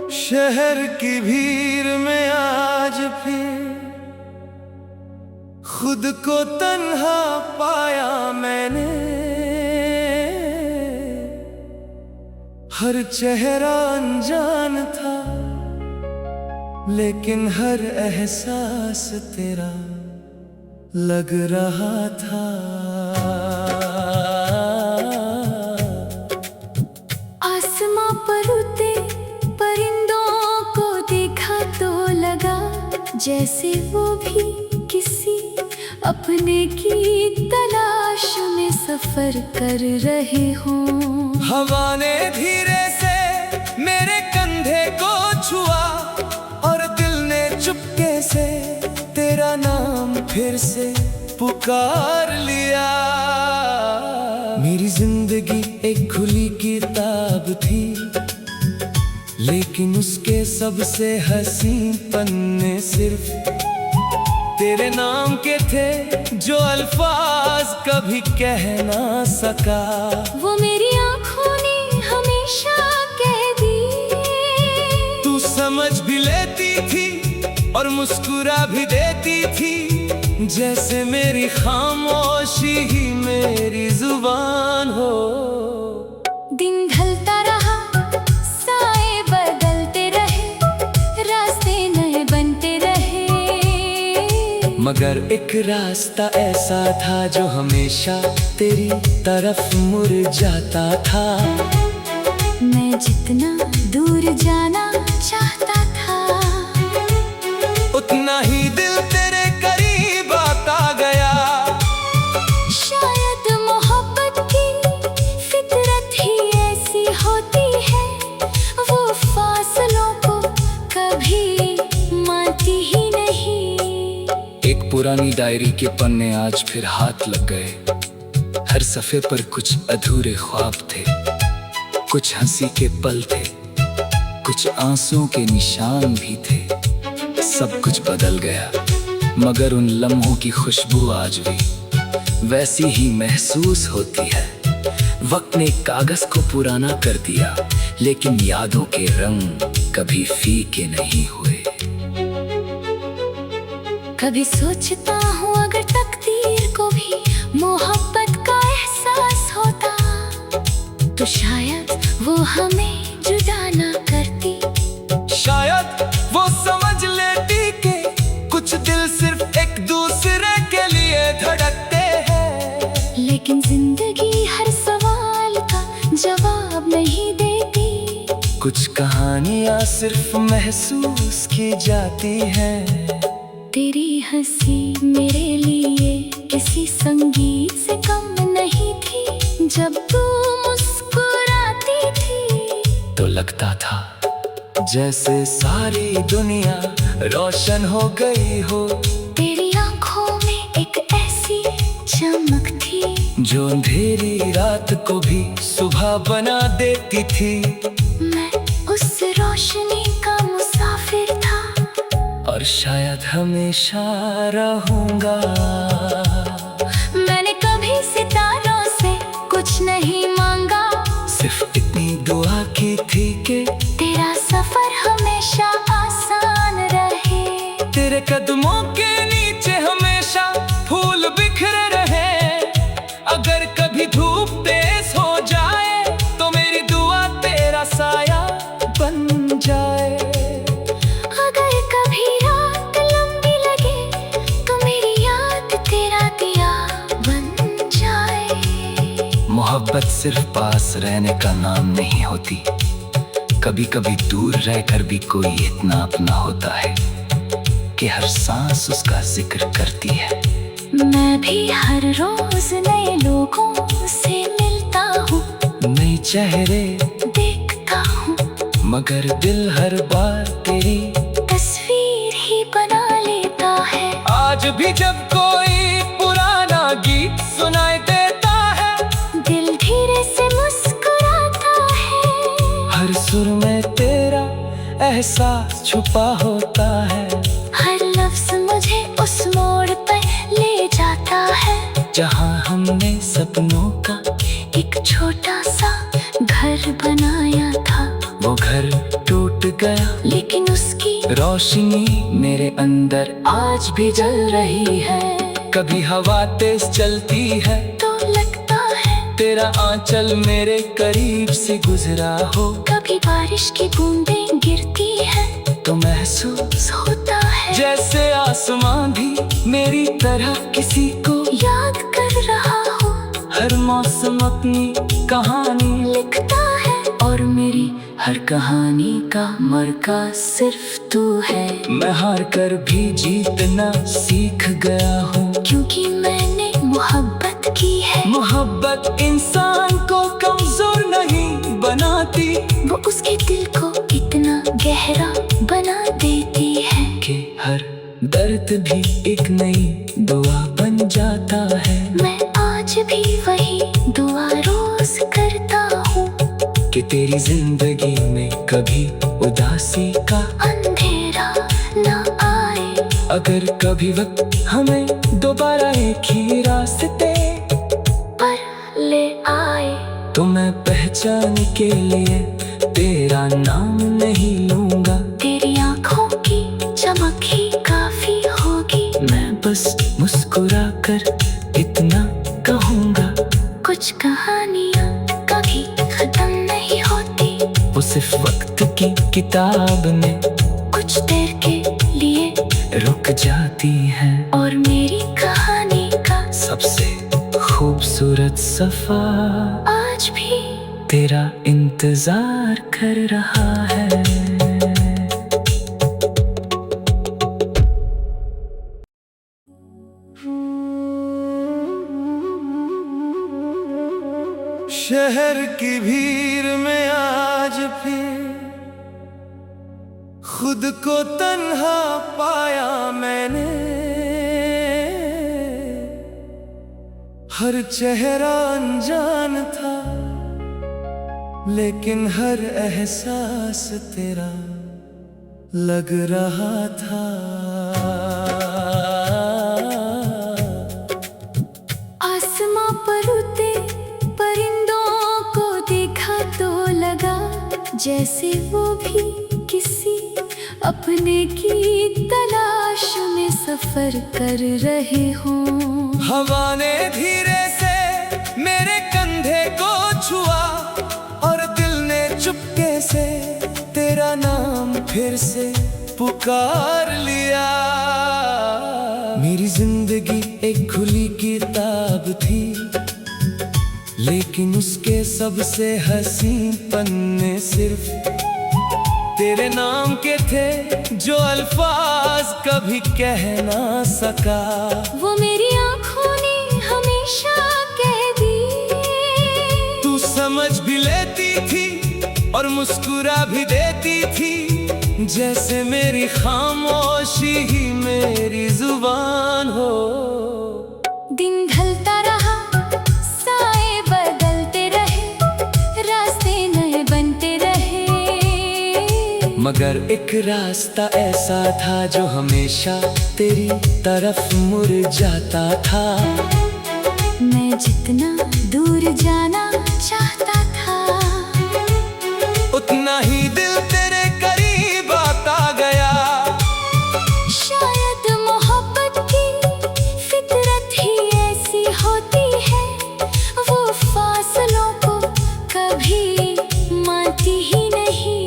शहर की भीड़ में आज फिर खुद को तन्हा पाया मैंने। हर चेहरा अनजान था लेकिन हर एहसास तेरा लग रहा था। आसमां पर उड़ते परिंदों को देखा तो लगा जैसे वो भी किसी अपने की तलाश में सफर कर रहे हों। हवा ने धीरे से मेरे कंधे को छुआ और दिल ने चुपके से तेरा नाम फिर से पुकार लिया। मेरी जिंदगी एक खुली किताब थी लेकिन उसके सबसे हसीन पन्ने सिर्फ तेरे नाम के थे जो अल्फाज कभी कह ना सका। वो मेरी आँखों ने हमेशा कह दी। तू समझ भी लेती थी और मुस्कुरा भी देती थी जैसे मेरी खामोशी ही मेरी जुबान हो। दिन ढलता रहा, साए बदलते रहे, रास्ते नए बनते रहे, मगर एक रास्ता ऐसा था जो हमेशा तेरी तरफ मुड़ जाता था। मैं जितना दूर जाना चाहता था उतना ही दिल तेरे करीब आता गया। शायद मोहब्बत की फितरत ही ऐसी होती है, वो फासलों को कभी मानती ही नहीं। एक पुरानी डायरी के पन्ने आज फिर हाथ लग गए। हर सफ़े पर कुछ अधूरे ख्वाब थे, कुछ हंसी के पल थे, कुछ आंसुओं के निशान भी थे। सब कुछ बदल गया मगर उन लम्हों की खुशबू आज भी वैसी ही महसूस होती है। वक्त ने कागज को पुराना कर दिया लेकिन यादों के रंग कभी फीके नहीं हुए। कभी सोचता हूँ अगर तकदीर को भी मोहब्बत का एहसास होता तो शायद वो हमें जुदा ना करती। शायद वो समझ लेती कि कुछ दिल सिर्फ एक दूसरे के लिए धड़कते हैं। लेकिन जिंदगी हर सवाल का जवाब नहीं देती। कुछ कहानियाँ सिर्फ महसूस की जाती हैं। तेरी हंसी मेरे लिए किसी संगीत से कम नहीं थी। जब तू मुस्कुराती थी तो लगता था जैसे सारी दुनिया रोशन हो गई हो। तेरी आंखों में एक ऐसी चमक थी जो अंधेरी रात को भी सुबह बना देती थी। मैं उस रोशनी का मुसाफिर था और शायद हमेशा रहूंगा। मैंने कभी सितारों से कुछ नहीं मांगा, सिर्फ इतनी दुआ की थी कि तेरा सफर हमेशा आसान रहे। तेरे कदमों के नीचे हमेशा फूल बिखरे रहे। अगर कभी धूप तेज हो जाए तो मेरी दुआ तेरा साया बन जाए। अगर कभी रात लंबी लगे तो मेरी याद तेरा दिया बन जाए। मोहब्बत सिर्फ पास रहने का नाम नहीं होती, कभी कभी दूर रहकर भी कोई इतना अपना होता है कि हर सांस उसका जिक्र करती है। मैं भी हर रोज नए लोगों से मिलता हूँ, नए चेहरे देखता हूँ, मगर दिल हर बार तेरी तस्वीर ही बना लेता है। आज भी जब कोई पुराना गीत सुनाई देता है दिल धीरे से मुस्कुराता है। हर सुर में तेरा एहसास छुपा होता है। हर लफ्ज मुझे उस मोड़ पर ले जाता है जहाँ हमने सपनों का एक छोटा सा घर बनाया था। वो घर टूट गया, लेकिन उसकी रोशनी मेरे अंदर आज भी जल रही है। कभी हवा तेज चलती है तो लगता है तेरा आंचल मेरे करीब से गुजरा हो। कभी बारिश की बूंदें गिरती है तो महसूस होता है जैसे आसमां भी मेरी तरह किसी को याद कर रहा हो। हर मौसम अपनी कहानी लिखता है और मेरी हर कहानी का मरकज सिर्फ तू है। मैं हार कर भी जीतना सीख गया हूँ, क्योंकि मैंने मोहब्बत की है। मोहब्बत इंसान को कमजोर नहीं बनाती, वो उसके दिल को इतना गहरा बना देती है कि हर दर्द भी एक नई दुआ बन जाता है। मैं आज भी वही दुआ रोज करता हूँ कि तेरी जिंदगी में कभी उदासी का अंधेरा न आए। अगर कभी वक्त हमें दोबारा एक ही रास्ते पर ले आए तो मैं पहचान के लिए तेरा नाम नहीं लूंगा। तेरी आँखों की चमक ही काफी होगी। मैं बस मुस्कुरा कर इतना कहूँगा, कुछ कहानियाँ कभी खत्म नहीं होती, वो सिर्फ वक्त की किताब में कुछ देर के लिए रुक जाती है। और मेरी कहानी का सबसे खूबसूरत सफा आज भी तेरा इंतजार कर रहा है। शहर की भीड़ में आज फिर खुद को तन्हा पाया मैंने। हर चेहरा अनजान था, लेकिन हर एहसास तेरा लग रहा था। आसमां पर उड़ते परिंदों को देखा तो लगा जैसे वो भी किसी अपने की तलाश में सफर कर रहे हों। हवा ने धीरे से मेरे कंधे को छुआ और दिल ने चुपके से तेरा नाम फिर से पुकार लिया। मेरी जिंदगी एक खुली किताब थी, लेकिन उसके सबसे हसीन पन्ने सिर्फ तेरे नाम के थे, जो अल्फाज कभी कह ना सका। वो मेरी आँखों ने हमेशा कह दी। तू समझ भी लेती थी और मुस्कुरा भी देती थी, जैसे मेरी खामोशी ही मेरी जुबान हो। दिन ढलता रहा, साए बदलते रहे, रास्ते नए बनते रहे, मगर एक रास्ता ऐसा था जो हमेशा तेरी तरफ मुड़ जाता था। मैं जितना दूर जाना चाहता था, उतना ही दिल तेरे करीब आता गया। शायद मोहब्बत की फितरत ही ऐसी होती है, वो फासलों को कभी मानती ही नहीं।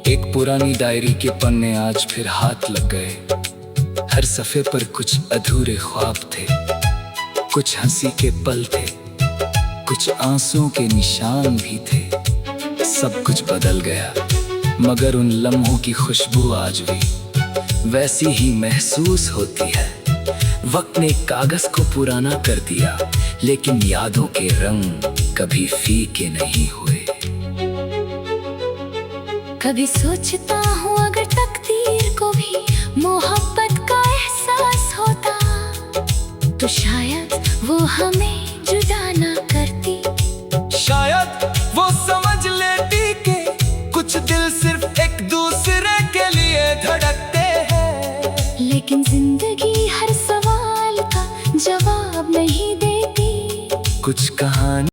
एक पुरानी डायरी के पन्ने आज फिर हाथ लग गए। हर सफ़े पर कुछ अधूरे ख्वाब थे, कुछ हंसी के पल थे, कुछ आंसुओं के निशान भी थे। सब कुछ बदल गया, मगर उन लम्हों की खुशबू आज भी वैसी ही महसूस होती है। वक्त ने कागज को पुराना कर दिया, लेकिन यादों के रंग कभी फीके नहीं हुए। कभी सोचता हूँ अगर तकदीर को भी मोहब्बत का एहसास होता, तो शायद वो हमें जुदा ना करती। शायद वो समझ लेती कि कुछ दिल सिर्फ एक दूसरे के लिए धड़कते हैं। लेकिन जिंदगी हर सवाल का जवाब नहीं देती। कुछ कहानी